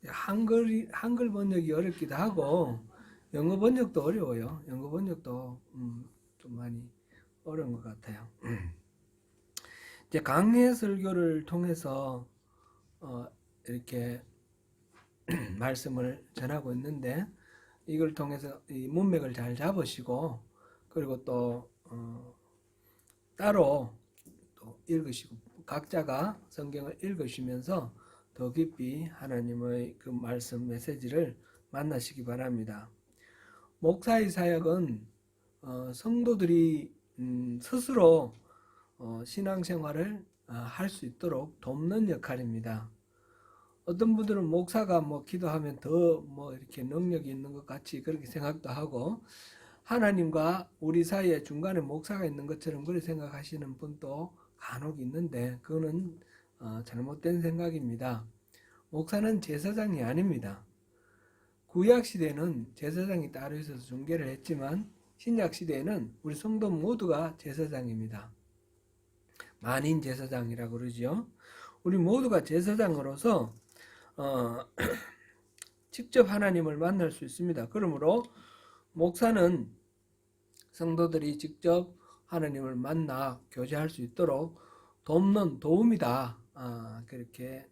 한글 번역이 어렵기도 하고 영어 번역도 어려워요. 영어 번역도 좀 많이 어려운 것 같아요. 이제 강해 설교를 통해서 이렇게 말씀을 전하고 있는데 이걸 통해서 이 문맥을 잘 잡으시고 그리고 또 따로 또 읽으시고 각자가 성경을 읽으시면서 더 깊이 하나님의 그 말씀 메시지를 만나시기 바랍니다. 목사의 사역은 성도들이 스스로 신앙생활을 할 수 있도록 돕는 역할입니다. 어떤 분들은 목사가 뭐 기도하면 더 뭐 이렇게 능력이 있는 것 같이 그렇게 생각도 하고 하나님과 우리 사이에 중간에 목사가 있는 것처럼 그렇게 생각하시는 분도 간혹 있는데 그거는 잘못된 생각입니다. 목사는 제사장이 아닙니다. 구약 시대는 제사장이 따로 있어서 중계를 했지만 신약 시대에는 우리 성도 모두가 제사장입니다. 만인 제사장이라고 그러죠. 우리 모두가 제사장으로서 직접 하나님을 만날 수 있습니다. 그러므로 목사는 성도들이 직접 하나님을 만나 교제할 수 있도록 돕는 도움이다. 그렇게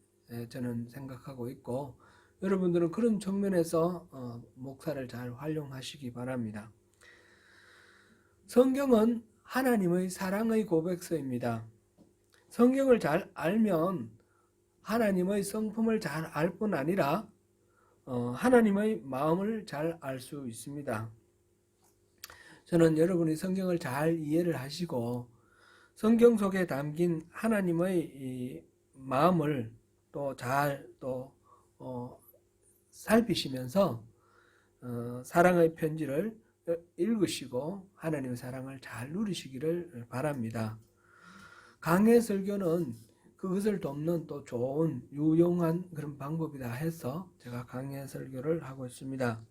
저는 생각하고 있고 여러분들은 그런 측면에서 목사를 잘 활용하시기 바랍니다. 성경은 하나님의 사랑의 고백서입니다. 성경을 잘 알면 하나님의 성품을 잘 알 뿐 아니라 하나님의 마음을 잘 알 수 있습니다. 저는 여러분이 성경을 잘 이해를 하시고 성경 속에 담긴 하나님의 이 마음을 또 잘 살피시면서 사랑의 편지를 읽으시고 하나님의 사랑을 잘 누리시기를 바랍니다. 강해 설교는 그것을 돕는 또 좋은 유용한 그런 방법이다 해서 제가 강해 설교를 하고 있습니다.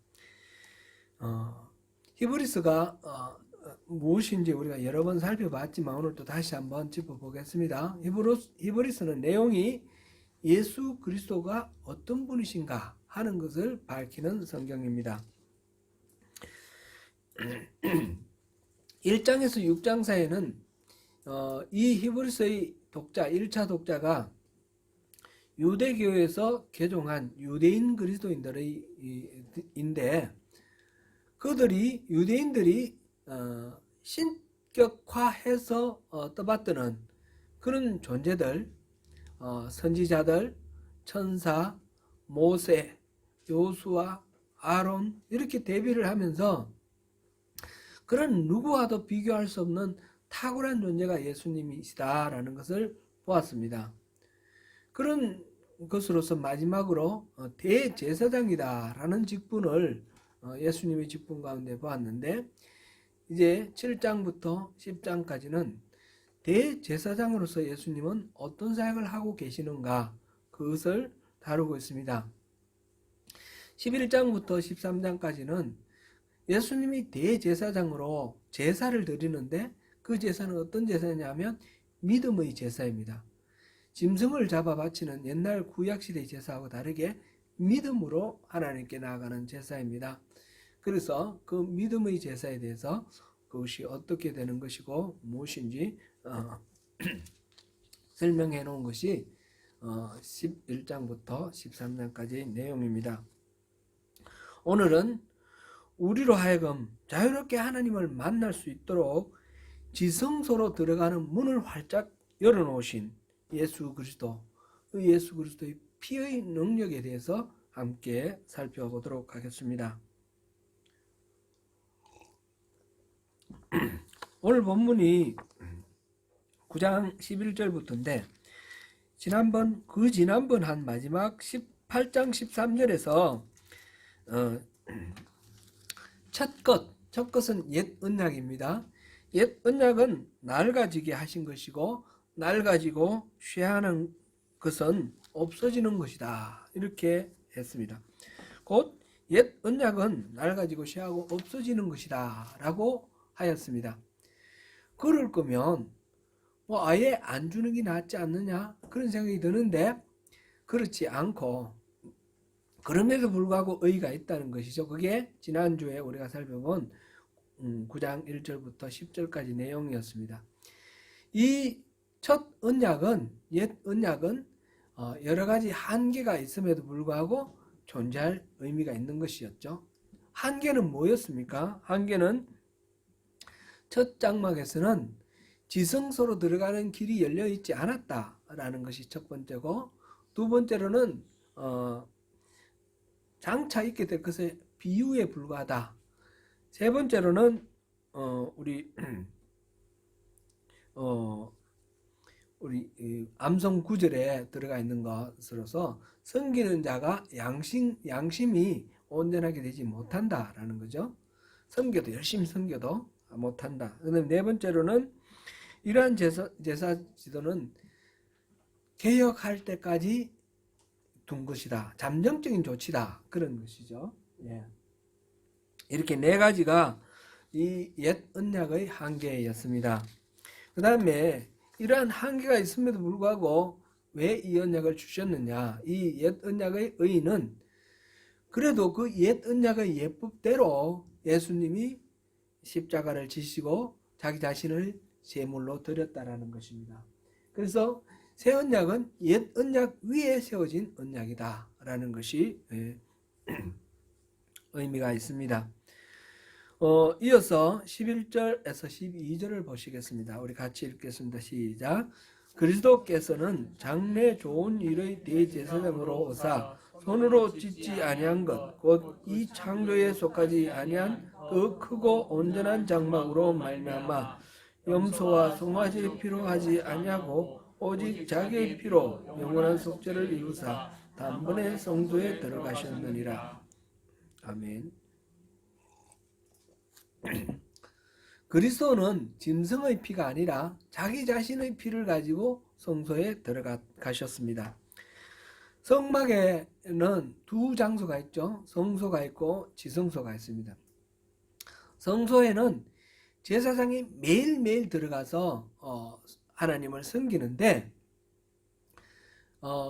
히브리서가 무엇인지 우리가 여러 번 살펴봤지만 오늘 또 다시 한번 짚어보겠습니다. 히브리서는 내용이 예수 그리스도가 어떤 분이신가 하는 것을 밝히는 성경입니다. 1장에서 6장 사이에는 이 히브리서의 독자, 1차 독자가 유대교에서 개종한 유대인 그리스도인들인데 그들이 유대인들이 신격화해서 떠받드는 그런 존재들, 선지자들, 천사, 모세, 요수아, 아론 이렇게 대비를 하면서 그런 누구와도 비교할 수 없는 탁월한 존재가 예수님이시다라는 것을 보았습니다. 그런 것으로서 마지막으로 대제사장이다라는 직분을 예수님의 직분 가운데 보았는데 이제 7장부터 10장까지는 대제사장으로서 예수님은 어떤 사역을 하고 계시는가 그것을 다루고 있습니다. 11장부터 13장까지는 예수님이 대제사장으로 제사를 드리는데 그 제사는 어떤 제사냐면 믿음의 제사입니다. 짐승을 잡아 바치는 옛날 구약시대의 제사하고 다르게 믿음으로 하나님께 나아가는 제사입니다. 그래서 그 믿음의 제사에 대해서 그것이 어떻게 되는 것이고 무엇인지 설명해 놓은 것이 11장부터 13장까지의 내용입니다. 오늘은 우리로 하여금 자유롭게 하나님을 만날 수 있도록 지성소로 들어가는 문을 활짝 열어놓으신 예수 그리스도, 그 예수 그리스도의 피의 능력에 대해서 함께 살펴보도록 하겠습니다. 오늘 본문이 9장 11절부터인데 지난번 한 마지막 18장 13절에서 첫 것은 옛 언약입니다. 옛 언약은 낡아지게 하신 것이고 낡아지고 쇠하는 것은 없어지는 것이다. 이렇게 했습니다. 곧 옛 언약은 낡아지고 쇠하고 없어지는 것이다 라고 하였습니다. 그럴 거면 뭐 아예 안 주는 게 낫지 않느냐 그런 생각이 드는데 그렇지 않고 그럼에도 불구하고 의의가 있다는 것이죠. 그게 지난주에 우리가 살펴본 9장 1절부터 10절까지 내용이었습니다. 이 첫 언약은, 옛 언약은 여러 가지 한계가 있음에도 불구하고 존재할 의미가 있는 것이었죠. 한계는 뭐였습니까? 한계는 첫 장막에서는 지성소로 들어가는 길이 열려 있지 않았다라는 것이 첫 번째고, 두 번째로는 장차 있게 될 것의 비유에 불과하다. 세 번째로는 우리 암송 9절에 들어가 있는 것으로서 섬기는 자가 양심이 온전하게 되지 못한다라는 거죠. 섬겨도 열심히 섬겨도 못한다. 그다음에 네 번째로는 이러한 제사 지도는 개혁할 때까지 둔 것이다. 잠정적인 조치다. 그런 것이죠. 예. 이렇게 네 가지가 이 옛 언약의 한계였습니다. 그 다음에 이러한 한계가 있음에도 불구하고 왜 이 언약을 주셨느냐. 이 옛 언약의 의의는 그래도 그 옛 언약의 예법대로 예수님이 십자가를 지시고 자기 자신을 제물로 드렸다라는 것입니다. 그래서 새 언약은 옛 언약 위에 세워진 언약이다라는 것이 의미가 있습니다. 이어서 11절에서 12절을 보시겠습니다. 우리 같이 읽겠습니다. 시작. 그리스도께서는 장래 좋은 일의 대제사장으로 오사 손으로 짓지 아니한 것 곧 이 창조에 속하지 아니한 그 크고 온전한 장막으로 말미암아 염소와 송아지의 피로 하지 아니하고 오직 자기의 피로 영원한 속죄를 이루사 단번에 성소에 들어가셨느니라. 아멘. 그리스도는 짐승의 피가 아니라 자기 자신의 피를 가지고 성소에 들어가셨습니다. 성막에는 두 장소가 있죠. 성소가 있고 지성소가 있습니다. 성소에는 제사장이 매일매일 들어가서 하나님을 섬기는데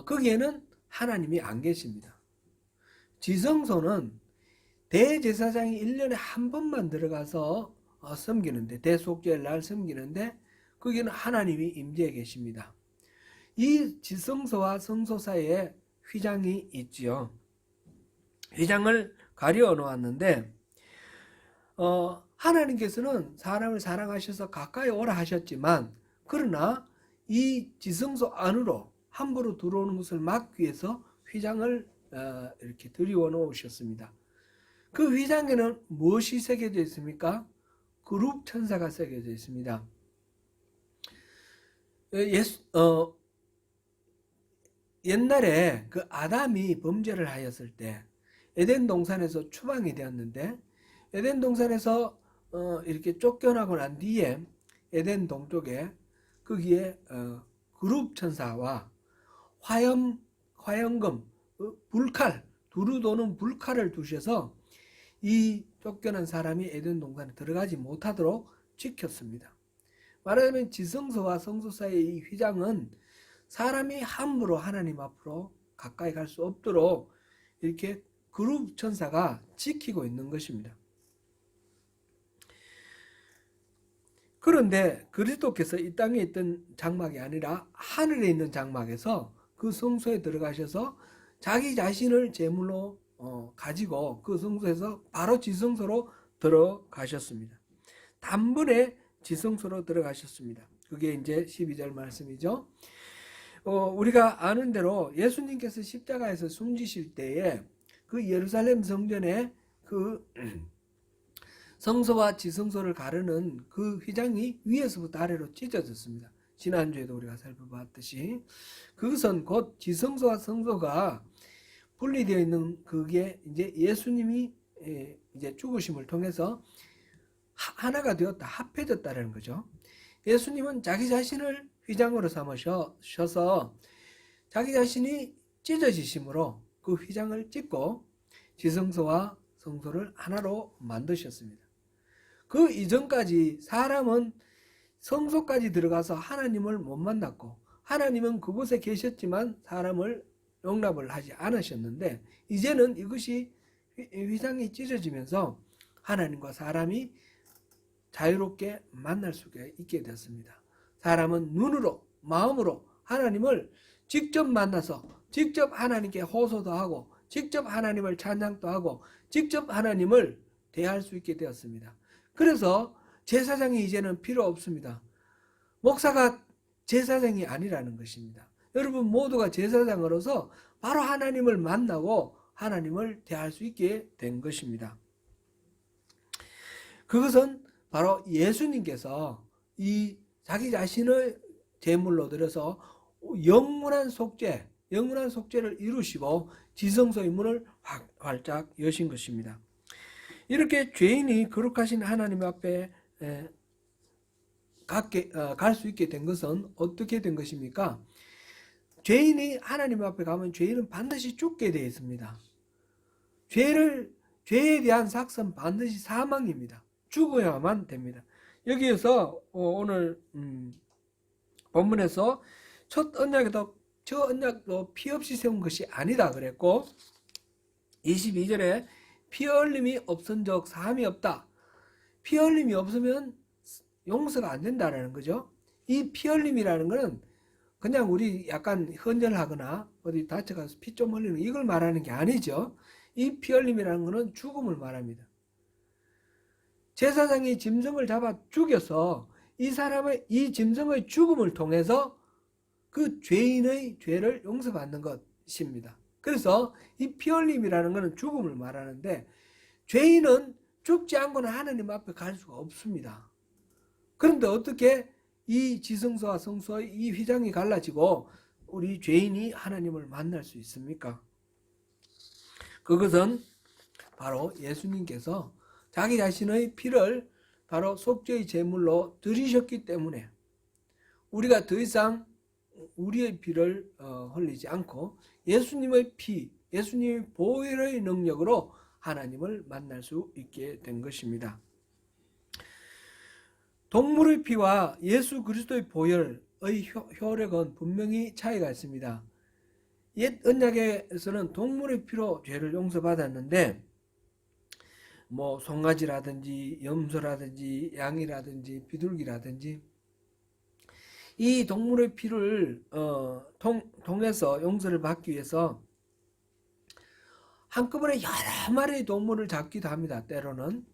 거기에는 하나님이 안 계십니다. 지성소는 대제사장이 1년에 한 번만 들어가서 섬기는데, 대속죄일 날 섬기는데 거기는 하나님이 임재해 계십니다. 이 지성소와 성소 사이에 휘장이 있지요. 휘장을 가려 놓았는데 하나님께서는 사람을 사랑하셔서 가까이 오라 하셨지만, 그러나 이 지성소 안으로 함부로 들어오는 것을 막기 위해서 휘장을 이렇게 들여 놓으셨습니다. 그 휘장에는 무엇이 새겨져 있습니까? 그룹 천사가 새겨져 있습니다. 옛날에 그 아담이 범죄를 하였을 때 에덴 동산에서 추방이 되었는데, 에덴 동산에서 이렇게 쫓겨나고 난 뒤에 에덴 동쪽에 거기에 그룹 천사와 화염금, 불칼, 두루 도는 불칼을 두셔서 이 쫓겨난 사람이 에덴 동산에 들어가지 못하도록 지켰습니다. 말하자면 지성소와 성소 사이의 이 휘장은 사람이 함부로 하나님 앞으로 가까이 갈 수 없도록 이렇게 그룹 천사가 지키고 있는 것입니다. 그런데 그리스도께서 이 땅에 있던 장막이 아니라 하늘에 있는 장막에서 그 성소에 들어가셔서 자기 자신을 제물로 가지고 그 성소에서 바로 지성소로 들어가셨습니다. 단번에 지성소로 들어가셨습니다. 그게 이제 12절 말씀이죠. 우리가 아는 대로 예수님께서 십자가에서 숨지실 때에 그 예루살렘 성전에 그 성소와 지성소를 가르는 그 휘장이 위에서부터 아래로 찢어졌습니다. 지난주에도 우리가 살펴봤듯이 그것은 곧 지성소와 성소가 분리되어 있는 그게 이제 예수님이 이제 죽으심을 통해서 하나가 되었다, 합해졌다는 거죠. 예수님은 자기 자신을 휘장으로 삼으셔서 자기 자신이 찢어지심으로 그 휘장을 찢고 지성소와 성소를 하나로 만드셨습니다. 그 이전까지 사람은 성소까지 들어가서 하나님을 못 만났고, 하나님은 그곳에 계셨지만 사람을 용납을 하지 않으셨는데 이제는 이것이 휘장이 찢어지면서 하나님과 사람이 자유롭게 만날 수가 있게 되었습니다. 사람은 눈으로 마음으로 하나님을 직접 만나서 직접 하나님께 호소도 하고 직접 하나님을 찬양도 하고 직접 하나님을 대할 수 있게 되었습니다. 그래서 제사장이 이제는 필요 없습니다. 목사가 제사장이 아니라는 것입니다. 여러분 모두가 제사장으로서 바로 하나님을 만나고 하나님을 대할 수 있게 된 것입니다. 그것은 바로 예수님께서 이 자기 자신을 제물로 드려서 영원한 속죄를 이루시고 지성소의 문을 활짝 여신 것입니다. 이렇게 죄인이 거룩하신 하나님 앞에 갈 수 있게 된 것은 어떻게 된 것입니까? 죄인이 하나님 앞에 가면 죄인은 반드시 죽게 되어 있습니다. 죄에 대한 삭은 반드시 사망입니다. 죽어야만 됩니다. 여기에서 오늘 본문에서 첫 언약도 피 없이 세운 것이 아니다 그랬고 22절에 피 흘림이 없은 적 사함이 없다. 피 흘림이 없으면 용서가 안 된다라는 거죠. 이 피 흘림이라는 것은 그냥 우리 약간 헌혈하거나 어디 다쳐가서 피 좀 흘리는 이걸 말하는 게 아니죠. 이 피 흘림이라는 것은 죽음을 말합니다. 제사장이 짐승을 잡아 죽여서 이 사람의 이 짐승의 죽음을 통해서 그 죄인의 죄를 용서받는 것입니다. 그래서 이 피 흘림이라는 것은 죽음을 말하는데 죄인은 죽지 않고는 하나님 앞에 갈 수가 없습니다. 그런데 어떻게 이 지성소와 성소의 이 휘장이 갈라지고 우리 죄인이 하나님을 만날 수 있습니까? 그것은 바로 예수님께서 자기 자신의 피를 바로 속죄의 제물로 드리셨기 때문에 우리가 더 이상 우리의 피를 흘리지 않고 예수님의 피, 예수님의 보혈의 능력으로 하나님을 만날 수 있게 된 것입니다. 동물의 피와 예수 그리스도의 보혈의 효력은 분명히 차이가 있습니다. 옛 언약에서는 동물의 피로 죄를 용서받았는데 뭐 송아지라든지 염소라든지 양이라든지 비둘기라든지 이 동물의 피를 통해서 용서를 받기 위해서 한꺼번에 여러 마리의 동물을 잡기도 합니다. 때로는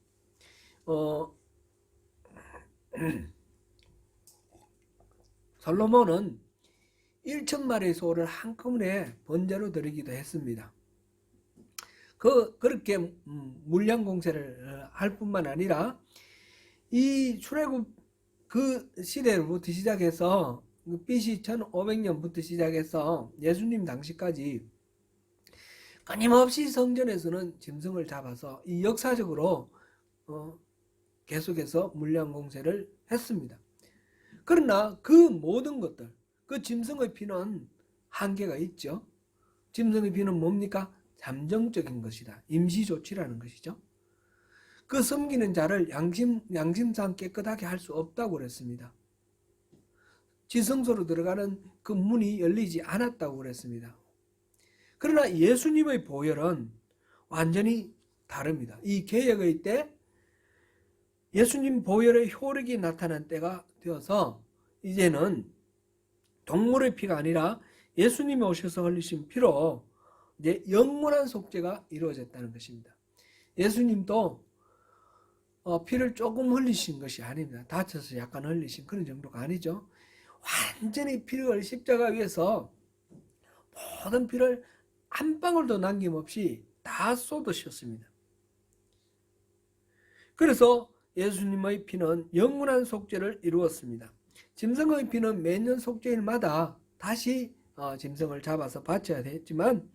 솔로몬은 1,000마리의 소를 한꺼번에 번제로 드리기도 했습니다. 그렇게 물량 공세를 할 뿐만 아니라 이 출애굽 그 시대로부터 시작해서 BC 1500년부터 시작해서 예수님 당시까지 끊임없이 성전에서는 짐승을 잡아서 이 역사적으로 계속해서 물량 공세를 했습니다. 그러나 그 모든 것들, 그 짐승의 피는 한계가 있죠. 짐승의 피는 뭡니까? 잠정적인 것이다. 임시조치라는 것이죠. 그 섬기는 자를 양심상 깨끗하게 할 수 없다고 그랬습니다. 지성소로 들어가는 그 문이 열리지 않았다고 그랬습니다. 그러나 예수님의 보혈은 완전히 다릅니다. 이 개혁의 때 예수님 보혈의 효력이 나타난 때가 되어서 이제는 동물의 피가 아니라 예수님이 오셔서 흘리신 피로 이제 영원한 속죄가 이루어졌다는 것입니다. 예수님도 피를 조금 흘리신 것이 아닙니다. 다쳐서 약간 흘리신 그런 정도가 아니죠. 완전히 피를 십자가 위에서 모든 피를 한 방울도 남김없이 다 쏟으셨습니다. 그래서 예수님의 피는 영원한 속죄를 이루었습니다. 짐승의 피는 매년 속죄일마다 다시 짐승을 잡아서 바쳐야 했지만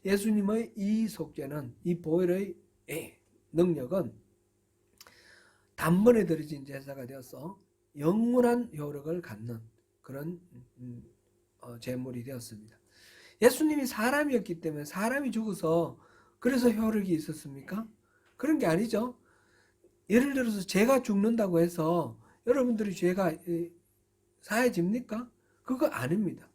예수님의 이 속죄는 이 보혈의 능력은 단번에 드려진 제사가 되어서 영원한 효력을 갖는 그런 제물이 되었습니다. 예수님이 사람이었기 때문에 사람이 죽어서 그래서 효력이 있었습니까? 그런 게 아니죠. 예를 들어서 제가 죽는다고 해서 여러분들이 죄가 사해집니까? 그거 아닙니다.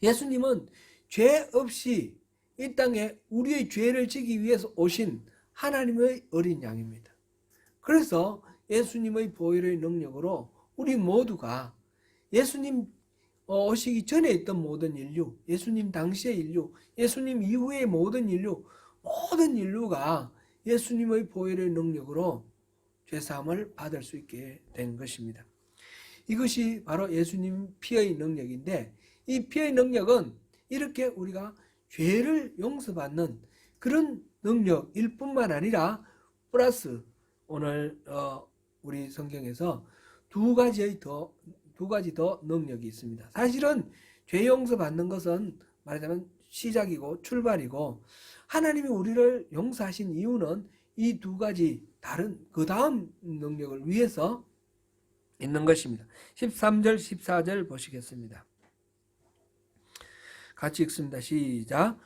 예수님은 죄 없이 이 땅에 우리의 죄를 지기 위해서 오신 하나님의 어린 양입니다. 그래서 예수님의 보혈의 능력으로 우리 모두가 예수님 오시기 전에 있던 모든 인류, 예수님 당시의 인류, 예수님 이후의 모든 인류가 예수님의 보혈의 능력으로 죄사함을 받을 수 있게 된 것입니다. 이것이 바로 예수님 피의 능력인데, 이 피의 능력은 이렇게 우리가 죄를 용서받는 그런 능력일 뿐만 아니라 플러스 오늘 우리 성경에서 두 가지 더 능력이 있습니다. 사실은 죄 용서받는 것은 말하자면 시작이고 출발이고, 하나님이 우리를 용서하신 이유는 이 두 가지 다른 그 다음 능력을 위해서 있는 것입니다. 13절 14절 보시겠습니다. 같이 읽습니다. 시작.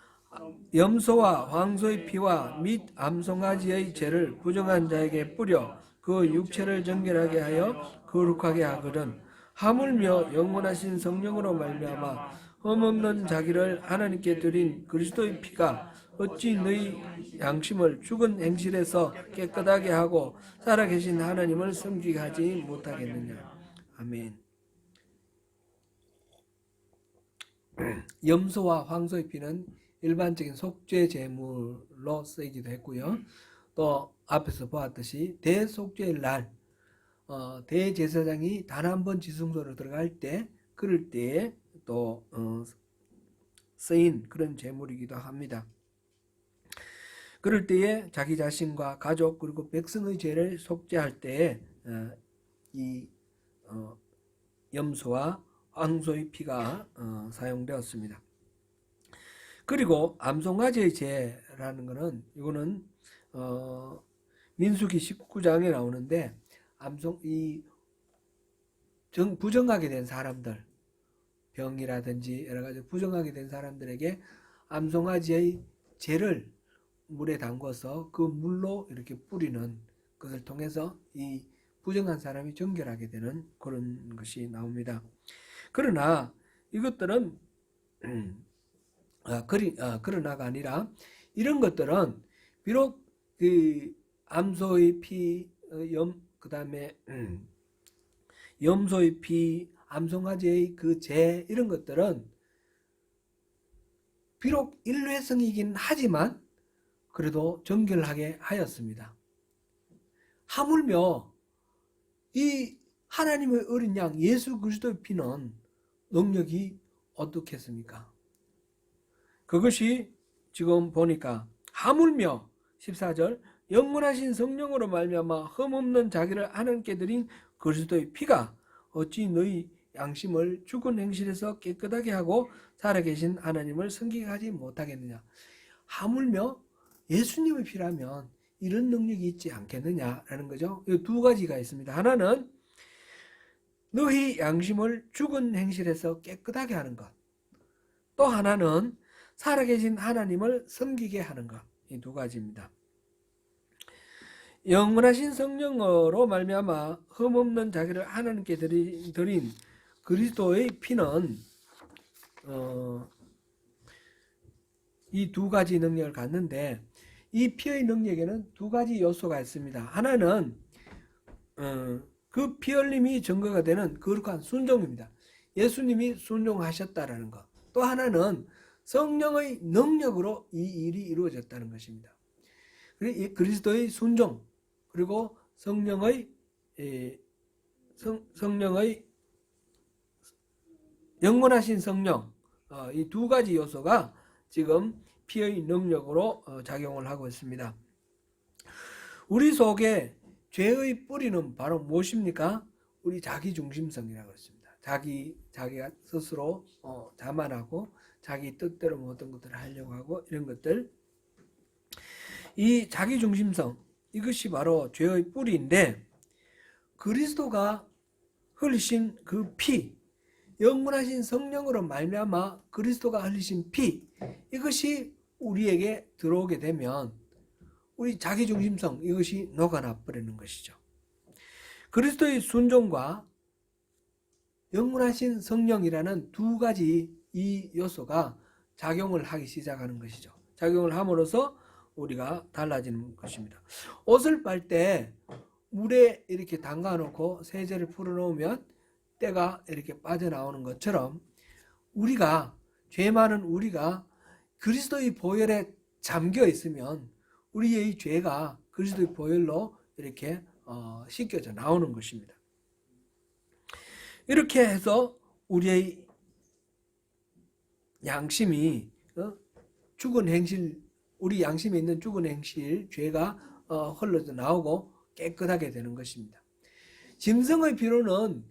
염소와 황소의 피와 및 암송아지의 죄를 부정한 자에게 뿌려 그 육체를 정결하게 하여 거룩하게 하거든 하물며 영원하신 성령으로 말미암아 흠없는 자기를 하나님께 드린 그리스도의 피가 어찌 너희 양심을 죽은 행실에서 깨끗하게 하고 살아계신 하나님을 섬기게 하지 못하겠느냐. 아멘. 염소와 황소의 피는 일반적인 속죄 제물로 쓰이기도 했고요. 또 앞에서 보았듯이 대속죄일 날 대제사장이 단 한 번 지성소로 들어갈 때, 그럴 때에 또 쓰인 그런 제물이기도 합니다. 그럴 때에 자기 자신과 가족 그리고 백성의 죄를 속죄할 때에 이 염소와 황소의 피가 사용되었습니다. 그리고 암송아지의 죄라는 것은, 이거는 민수기 19장에 나오는데, 부정하게 된 사람들, 병이라든지 여러 가지 부정하게 된 사람들에게 암송아지의 죄를 물에 담궈서 그 물로 이렇게 뿌리는 것을 통해서 이 부정한 사람이 정결하게 되는 그런 것이 나옵니다. 그러나 이것들은 그러나가 아니라, 이런 것들은 비록 그 암소의 피, 그 다음에 염소의 피, 암송아지의 그 죄, 이런 것들은 비록 일회성이긴 하지만 그래도 정결하게 하였습니다. 하물며 이 하나님의 어린 양 예수 그리스도의 피는 능력이 어떻겠습니까? 그것이 지금 보니까 하물며 14절 영원하신 성령으로 말미암아 흠없는 자기를 하나님께 드린 그리스도의 피가 어찌 너희 양심을 죽은 행실에서 깨끗하게 하고 살아계신 하나님을 섬기게 하지 못하겠느냐. 하물며 예수님의 피라면 이런 능력이 있지 않겠느냐라는 거죠. 이 두 가지가 있습니다. 하나는 너희 양심을 죽은 행실에서 깨끗하게 하는 것, 또 하나는 살아계신 하나님을 섬기게 하는 것. 이 두 가지입니다. 영원하신 성령으로 말미암아 흠없는 자기를 하나님께 드린 그리스도의 피는 이 두 가지 능력을 갖는데, 이 피의 능력에는 두 가지 요소가 있습니다. 하나는 그 피 흘림이 증거가 되는 거룩한 순종입니다. 예수님이 순종하셨다라는 것. 또 하나는 성령의 능력으로 이 일이 이루어졌다는 것입니다. 그리스도의 순종, 그리고 성령의 영원하신 성령, 이 두 가지 요소가 지금 피의 능력으로 작용을 하고 있습니다. 우리 속에 죄의 뿌리는 바로 무엇입니까? 우리 자기중심성이라고 했습니다. 자기가 스스로 자만하고 자기 뜻대로 모든 것들을 하려고 하고, 이런 것들, 이 자기중심성, 이것이 바로 죄의 뿌리인데, 그리스도가 흘리신 그 피, 영원하신 성령으로 말미암아 그리스도가 흘리신 피, 이것이 우리에게 들어오게 되면 우리 자기중심성, 이것이 녹아나 버리는 것이죠. 그리스도의 순종과 영원하신 성령이라는 두 가지 이 요소가 작용을 하기 시작하는 것이죠. 작용을 함으로써 우리가 달라지는 것입니다. 옷을 빨 때 물에 이렇게 담가 놓고 세제를 풀어 놓으면 때가 이렇게 빠져나오는 것처럼 우리가, 죄 많은 우리가 그리스도의 보혈에 잠겨 있으면 우리의 죄가 그리스도의 보혈로 이렇게 씻겨져 나오는 것입니다. 이렇게 해서 우리의 양심이 죽은 행실, 우리 양심에 있는 죽은 행실, 죄가 흘러져 나오고 깨끗하게 되는 것입니다. 짐승의 피로는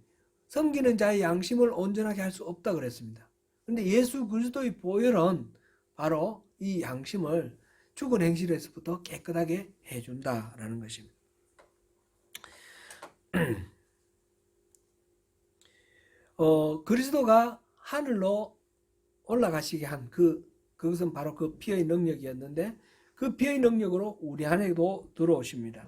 섬기는 자의 양심을 온전하게 할 수 없다 그랬습니다. 그런데 예수 그리스도의 보혈은 바로 이 양심을 죽은 행실에서부터 깨끗하게 해준다라는 것입니다. 그리스도가 하늘로 올라가시게 한 그것은 바로 그 피의 능력이었는데 그 피의 능력으로 우리 안에도 들어오십니다.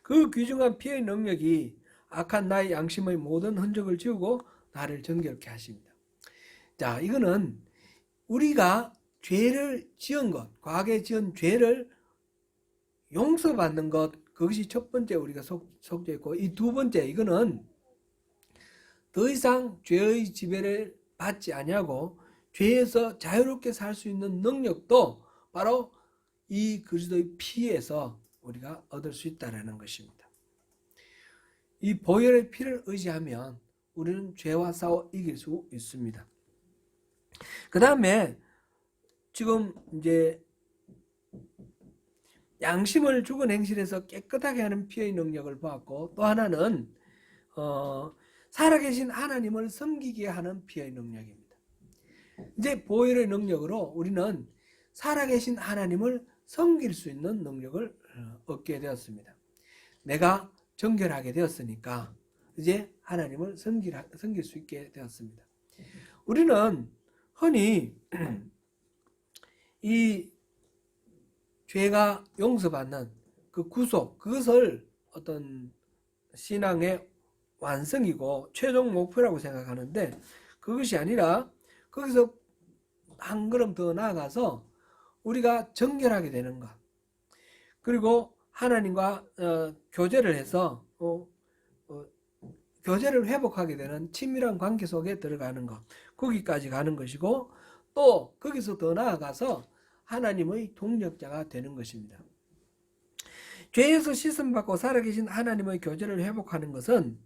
그 귀중한 피의 능력이 악한 나의 양심의 모든 흔적을 지우고 나를 정결케 하십니다. 자, 이거는 우리가 죄를 지은 것, 과거에 지은 죄를 용서받는 것, 그것이 첫 번째 우리가 속되어 있고, 이 두 번째, 이거는 더 이상 죄의 지배를 받지 아니하고 죄에서 자유롭게 살 수 있는 능력도 바로 이 그리스도의 피에서 우리가 얻을 수 있다는 것입니다. 이 보혈의 피를 의지하면 우리는 죄와 싸워 이길 수 있습니다. 그 다음에 지금 이제 양심을 죽은 행실에서 깨끗하게 하는 피의 능력을 보았고, 또 하나는 살아계신 하나님을 섬기게 하는 피의 능력입니다. 이제 보혈의 능력으로 우리는 살아계신 하나님을 섬길 수 있는 능력을 얻게 되었습니다. 내가 정결하게 되었으니까 이제 하나님을 섬길 수 있게 되었습니다. 우리는 흔히 이 죄가 용서받는 그 구속, 그것을 어떤 신앙의 완성이고 최종 목표라고 생각하는데, 그것이 아니라 거기서 한 걸음 더 나아가서 우리가 정결하게 되는 것, 그리고 하나님과 교제를 해서 교제를 회복하게 되는 친밀한 관계 속에 들어가는 것, 거기까지 가는 것이고, 또 거기서 더 나아가서 하나님의 동력자가 되는 것입니다. 죄에서 씻음받고 살아계신 하나님의 교제를 회복하는 것은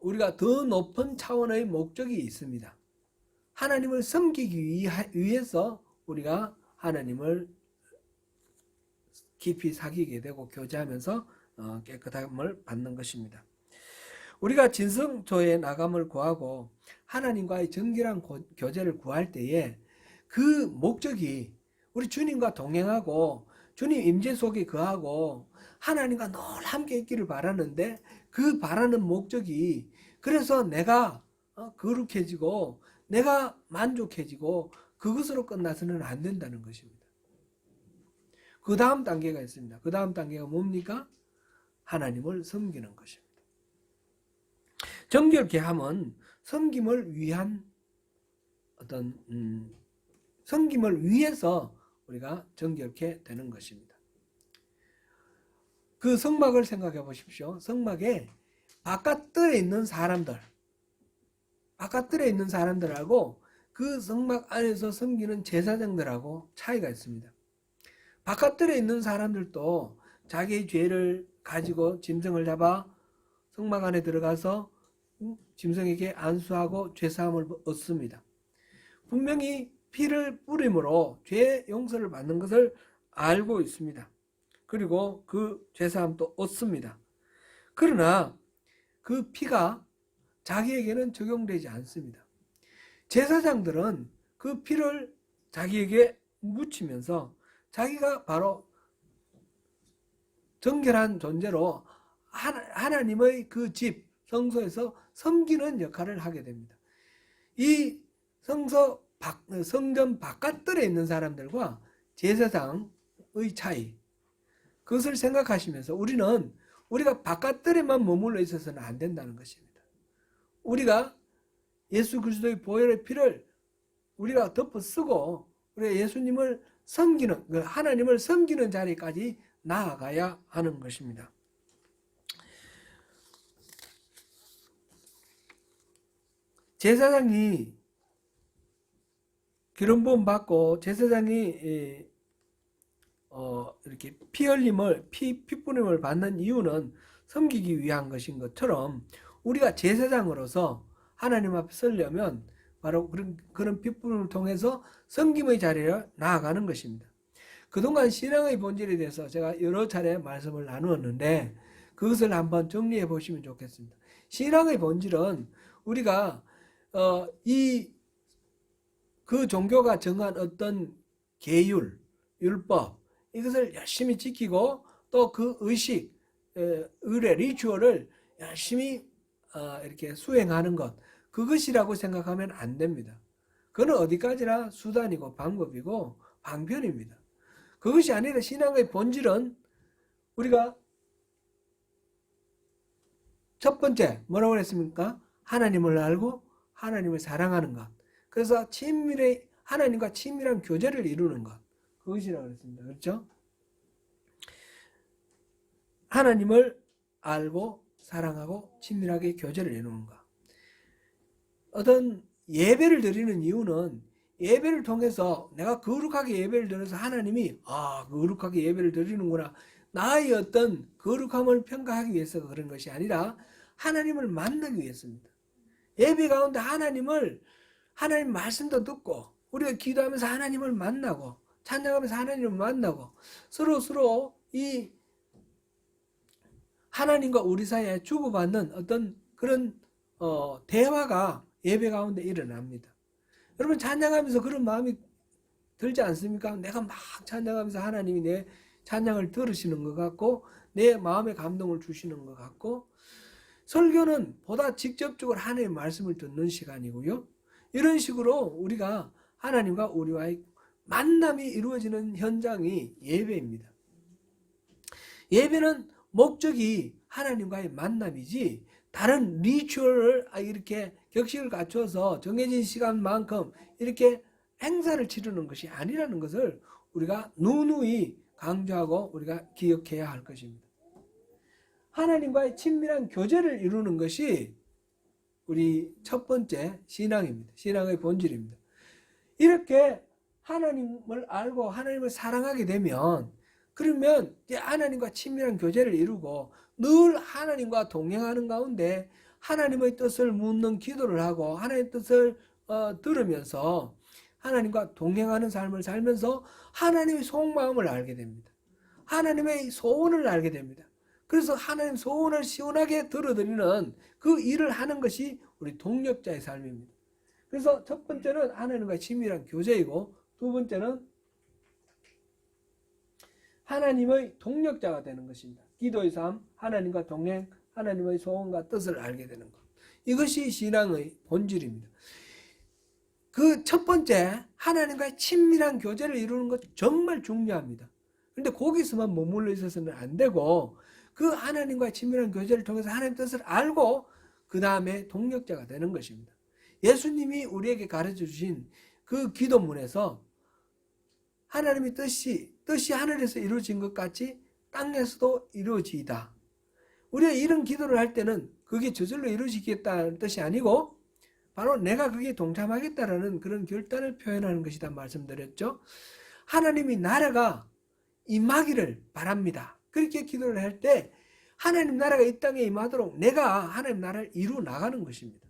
우리가 더 높은 차원의 목적이 있습니다. 하나님을 섬기기 위해서 우리가 하나님을 깊이 사귀게 되고 교제하면서 깨끗함을 받는 것입니다. 우리가 진성조의 나감을 구하고 하나님과의 정결한 교제를 구할 때에 그 목적이 우리 주님과 동행하고 주님 임재 속에 거하고 하나님과 늘 함께 있기를 바라는데, 그 바라는 목적이 그래서 내가 거룩해지고 내가 만족해지고 그것으로 끝나서는 안 된다는 것입니다. 그 다음 단계가 있습니다. 그 다음 단계가 뭡니까? 하나님을 섬기는 것입니다. 정결케 함은 섬김을 위한 섬김을 위해서 우리가 정결케 되는 것입니다. 그 성막을 생각해 보십시오. 성막에 바깥들에 있는 사람들하고 그 성막 안에서 섬기는 제사장들하고 차이가 있습니다. 바깥들에 있는 사람들도 자기의 죄를 가지고 짐승을 잡아 성막 안에 들어가서 짐승에게 안수하고 죄사함을 얻습니다. 분명히 피를 뿌림으로 죄 용서를 받는 것을 알고 있습니다. 그리고 그 죄사함도 얻습니다. 그러나 그 피가 자기에게는 적용되지 않습니다. 제사장들은 그 피를 자기에게 묻히면서 자기가 바로 정결한 존재로 하나님의 그 집, 성소에서 섬기는 역할을 하게 됩니다. 이 성전 바깥들에 있는 사람들과 제사장의 차이, 그것을 생각하시면서 우리가 바깥들에만 머물러 있어서는 안 된다는 것입니다. 우리가 예수 그리스도의 보혈의 피를 우리가 덮어 쓰고 우리가 예수님을 섬기는, 하나님을 섬기는 자리까지 나아가야 하는 것입니다. 제사장이 기름부음 받고 제사장이 이렇게 피뿌림을 받는 이유는 섬기기 위한 것인 것처럼 우리가 제사장으로서 하나님 앞에 서려면 바로 그런 피뿌림을 통해서 섬김의 자리에 나아가는 것입니다. 그동안 신앙의 본질에 대해서 제가 여러 차례 말씀을 나누었는데 그것을 한번 정리해 보시면 좋겠습니다. 신앙의 본질은 우리가 그 종교가 정한 어떤 계율, 율법, 이것을 열심히 지키고 또 그 의식, 의례, 리추얼을 열심히 이렇게 수행하는 것, 그것이라고 생각하면 안 됩니다. 그건 어디까지나 수단이고 방법이고 방편입니다. 그것이 아니라 신앙의 본질은 우리가 첫 번째 뭐라고 했습니까? 하나님을 알고 하나님을 사랑하는 것. 그래서 하나님과 친밀한 교제를 이루는 것. 그것이라고 했습니다. 그렇죠? 하나님을 알고 사랑하고 친밀하게 교제를 이루는 것. 어떤 예배를 드리는 이유는 예배를 통해서 내가 거룩하게 예배를 드려서 하나님이 거룩하게 예배를 드리는구나. 나의 어떤 거룩함을 평가하기 위해서 그런 것이 아니라 하나님을 만나기 위해서입니다. 예배 가운데 하나님 말씀도 듣고 우리가 기도하면서 하나님을 만나고 찬양하면서 하나님을 만나고 서로 이 하나님과 우리 사이에 주고받는 어떤 그런 대화가 예배 가운데 일어납니다. 여러분 찬양하면서 그런 마음이 들지 않습니까? 내가 막 찬양하면서 하나님이 내 찬양을 들으시는 것 같고 내 마음에 감동을 주시는 것 같고 설교는 보다 직접적으로 하나님의 말씀을 듣는 시간이고요. 이런 식으로 우리가 하나님과 우리와의 만남이 이루어지는 현장이 예배입니다. 예배는 목적이 하나님과의 만남이지 다른 리추얼을 이렇게 격식을 갖춰서 정해진 시간만큼 이렇게 행사를 치르는 것이 아니라는 것을 우리가 누누이 강조하고 우리가 기억해야 할 것입니다. 하나님과의 친밀한 교제를 이루는 것이 우리 첫 번째 신앙입니다. 신앙의 본질입니다. 이렇게 하나님을 알고 하나님을 사랑하게 되면 그러면 이제 하나님과 친밀한 교제를 이루고 늘 하나님과 동행하는 가운데 하나님의 뜻을 묻는 기도를 하고 하나님의 뜻을 들으면서 하나님과 동행하는 삶을 살면서 하나님의 속마음을 알게 됩니다. 하나님의 소원을 알게 됩니다. 그래서 하나님 소원을 시원하게 들어드리는 그 일을 하는 것이 우리 동력자의 삶입니다. 그래서 첫 번째는 하나님과 친밀한 교제이고 두 번째는 하나님의 동력자가 되는 것입니다. 기도의 삶, 하나님과 동행, 하나님의 소원과 뜻을 알게 되는 것. 이것이 신앙의 본질입니다. 그 첫 번째 하나님과의 친밀한 교제를 이루는 것 정말 중요합니다. 그런데 거기서만 머물러 있어서는 안 되고 그 하나님과의 친밀한 교제를 통해서 하나님의 뜻을 알고 그 다음에 동력자가 되는 것입니다. 예수님이 우리에게 가르쳐 주신 그 기도문에서 하나님의 뜻이 하늘에서 이루어진 것 같이 땅에서도 이루어지이다. 우리가 이런 기도를 할 때는 그게 저절로 이루어지겠다는 뜻이 아니고 바로 내가 거기에 동참하겠다라는 그런 결단을 표현하는 것이다 말씀드렸죠. 하나님이 나라가 임하기를 바랍니다. 그렇게 기도를 할 때 하나님 나라가 이 땅에 임하도록 내가 하나님 나라를 이루어 나가는 것입니다.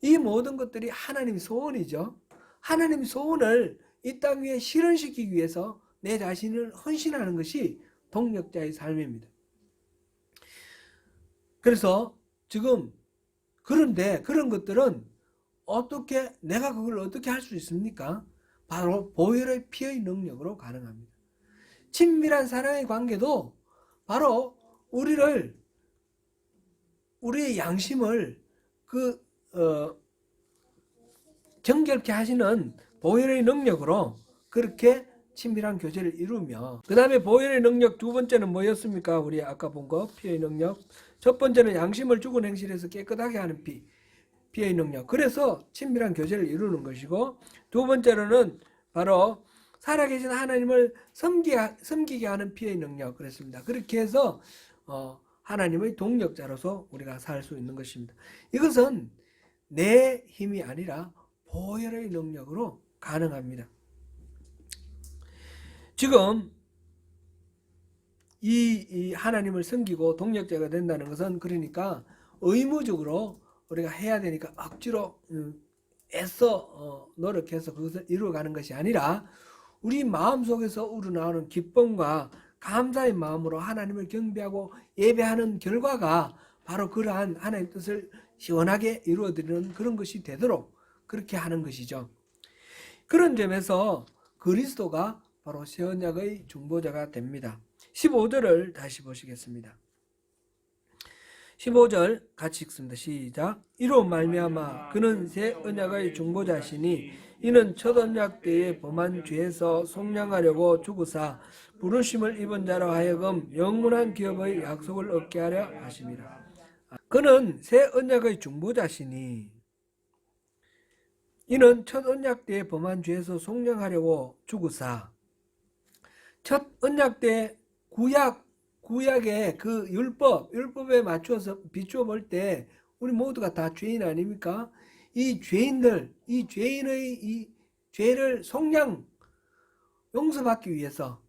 이 모든 것들이 하나님의 소원이죠. 하나님의 소원을 이 땅 위에 실현시키기 위해서 내 자신을 헌신하는 것이 동력자의 삶입니다. 그래서 지금 그런데 그런 것들은 내가 그걸 어떻게 할 수 있습니까? 바로 보혈의 피의 능력으로 가능합니다. 친밀한 사랑의 관계도 바로 우리의 양심을 정결케 하시는 보혈의 능력으로 그렇게 친밀한 교제를 이루며 그 다음에 보혈의 능력 두 번째는 뭐였습니까? 우리 아까 본 거 피의 능력. 첫 번째는 양심을 죽은 행실에서 깨끗하게 하는 피. 피해의 능력. 그래서 친밀한 교제를 이루는 것이고, 두 번째로는 바로 살아계신 하나님을 섬기게 하는 피해의 능력. 그랬습니다. 그렇게 해서 하나님의 동력자로서 우리가 살 수 있는 것입니다. 이것은 내 힘이 아니라 보혈의 능력으로 가능합니다. 지금 이 하나님을 섬기고 동력자가 된다는 것은 그러니까 의무적으로 우리가 해야 되니까 억지로 애써 노력해서 그것을 이루어가는 것이 아니라 우리 마음속에서 우러나오는 기쁨과 감사의 마음으로 하나님을 경배하고 예배하는 결과가 바로 그러한 하나님의 뜻을 시원하게 이루어드리는 그런 것이 되도록 그렇게 하는 것이죠. 그런 점에서 그리스도가 바로 새 언약의 중보자가 됩니다. 15절을 다시 보시겠습니다. 15절 같이 읽습니다. 시작. 이로 말미암아 그는 새 언약의 중보자시니 이는 첫 언약 때에 범한 죄에서 속량하려고 죽으사 부르심을 입은 자로 하여금 영원한 기업의 약속을 얻게 하려 하심이라. 그는 새 언약의 중보자시니 이는 첫 언약 때에 범한 죄에서 속량하려고 죽으사. 첫 언약 때 구약의 그 율법에 맞추어서 비추어 볼 때 우리 모두가 다 죄인 아닙니까? 이 죄인의 이 죄를 용서받기 위해서,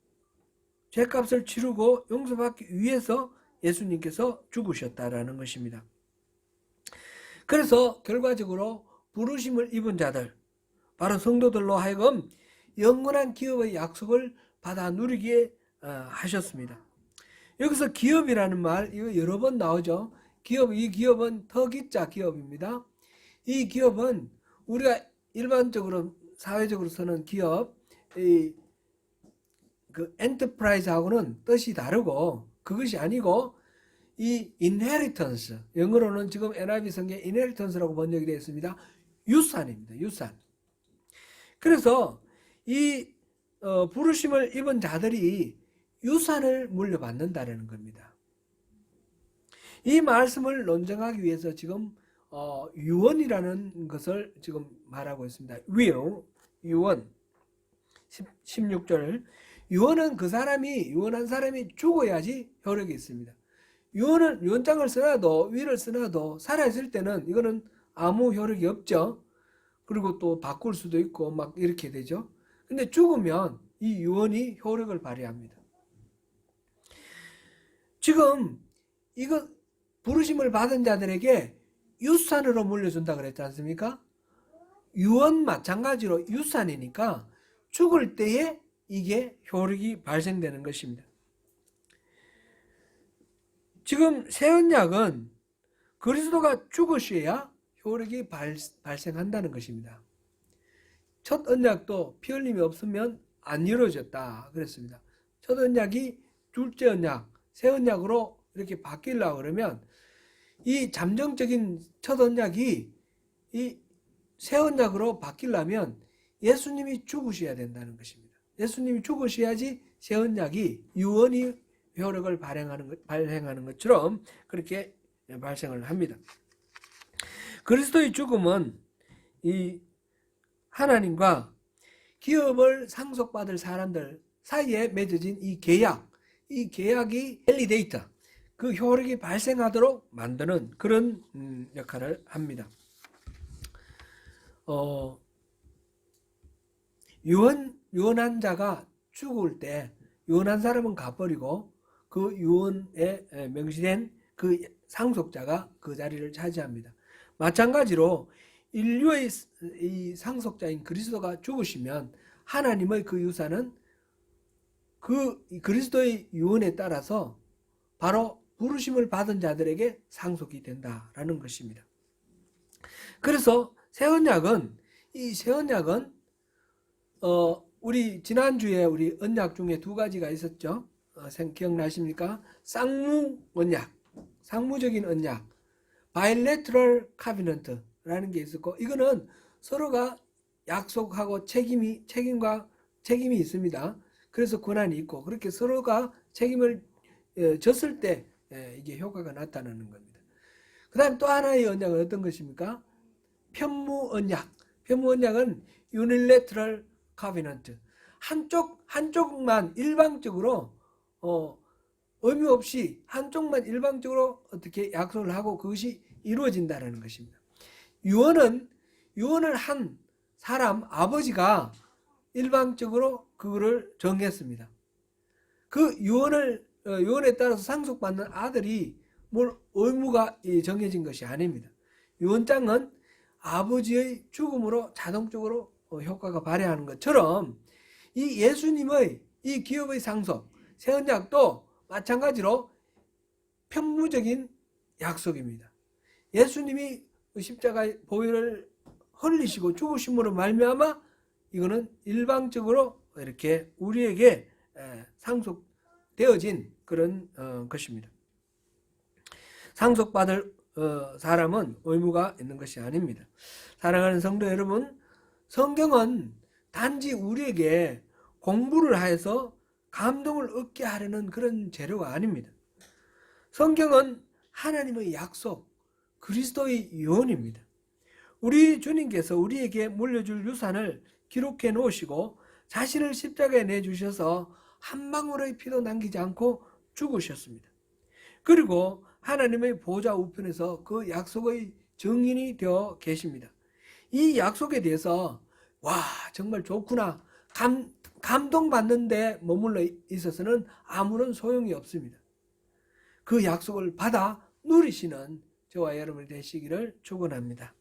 죄값을 치르고 용서받기 위해서 예수님께서 죽으셨다라는 것입니다. 그래서 결과적으로 부르심을 입은 자들, 바로 성도들로 하여금 영원한 기업의 약속을 받아 누리게 하셨습니다. 여기서 기업이라는 말 이거 여러 번 나오죠. 이 기업은 터기자 기업입니다. 이 기업은 우리가 일반적으로 사회적으로 쓰는 기업, 그 엔터프라이즈하고는 뜻이 다르고 그것이 아니고 이 inheritance, 영어로는 지금 NIV 성경에 inheritance라고 번역이 되어 있습니다. 유산입니다. 유산. 그래서 이 부르심을 입은 자들이 유산을 물려받는다는 겁니다. 이 말씀을 논증하기 위해서 지금 유언이라는 것을 지금 말하고 있습니다. 유언 16절. 유언은 유언한 사람이 죽어야지 효력이 있습니다. 유언장을 써놔도 위를 써놔도 살아있을 때는 이거는 아무 효력이 없죠. 그리고 또 바꿀 수도 있고 막 이렇게 되죠. 근데 죽으면 이 유언이 효력을 발휘합니다. 지금 이거 부르심을 받은 자들에게 유산으로 물려준다 그랬지 않습니까? 유언 마찬가지로 유산이니까 죽을 때에 이게 효력이 발생되는 것입니다. 지금 새 언약은 그리스도가 죽으셔야 효력이 발생한다는 것입니다. 첫 언약도 피 흘림이 없으면 안 이루어졌다 그랬습니다. 첫 언약이 둘째 언약, 새 언약으로 이렇게 바뀌려고 그러면 이 잠정적인 첫 언약이 이 새 언약으로 바뀌려면 예수님이 죽으셔야 된다는 것입니다. 예수님이 죽으셔야지 새 언약이 유언이 효력을 발행하는 것처럼 그렇게 발생을 합니다. 그리스도의 죽음은 이 하나님과 기업을 상속받을 사람들 사이에 맺어진 이 계약이 밸리데이터, 그 효력이 발생하도록 만드는 그런 역할을 합니다. 유언한 자가 죽을 때 유언한 사람은 가버리고 그 유언에 명시된 그 상속자가 그 자리를 차지합니다. 마찬가지로 인류의 이 상속자인 그리스도가 죽으시면 하나님의 그 유산은 그 그리스도의 유언에 따라서 바로 부르심을 받은 자들에게 상속이 된다라는 것입니다. 그래서 새 언약은 우리 지난주에 우리 언약 중에 두 가지가 있었죠. 기억나십니까? 쌍무 언약, 상무적인 언약, bilateral covenant라는 게 있었고, 이거는 서로가 약속하고 책임이 있습니다. 그래서 권한이 있고, 그렇게 서로가 책임을 졌을 때 이게 효과가 나타나는 겁니다. 그 다음 또 하나의 언약은 어떤 것입니까? 편무 언약. 편무 언약은 unilateral covenant. 한쪽만 일방적으로 의미 없이 한쪽만 일방적으로 어떻게 약속을 하고 그것이 이루어진다는 것입니다. 유언을 한 사람 아버지가 일방적으로 그거를 정했습니다. 그 유언에 따라서 상속받는 아들이 뭘 의무가 정해진 것이 아닙니다. 유언장은 아버지의 죽음으로 자동적으로 효과가 발휘하는 것처럼 이 예수님의 이 기업의 상속, 새 언약도 마찬가지로 편무적인 약속입니다. 예수님이 십자가의 보혈을 흘리시고 죽으심으로 말미암아 이거는 일방적으로 이렇게 우리에게 상속되어진 그런 것입니다. 상속받을 사람은 의무가 있는 것이 아닙니다. 사랑하는 성도 여러분, 성경은 단지 우리에게 공부를 해서 감동을 얻게 하려는 그런 재료가 아닙니다. 성경은 하나님의 약속, 그리스도의 유언입니다. 우리 주님께서 우리에게 물려줄 유산을 기록해 놓으시고 자신을 십자가에 내주셔서 한 방울의 피도 남기지 않고 죽으셨습니다. 그리고 하나님의 보좌 우편에서 그 약속의 증인이 되어 계십니다. 이 약속에 대해서 와 정말 좋구나 감동받는데 머물러 있어서는 아무런 소용이 없습니다. 그 약속을 받아 누리시는 저와 여러분이 되시기를 축원합니다.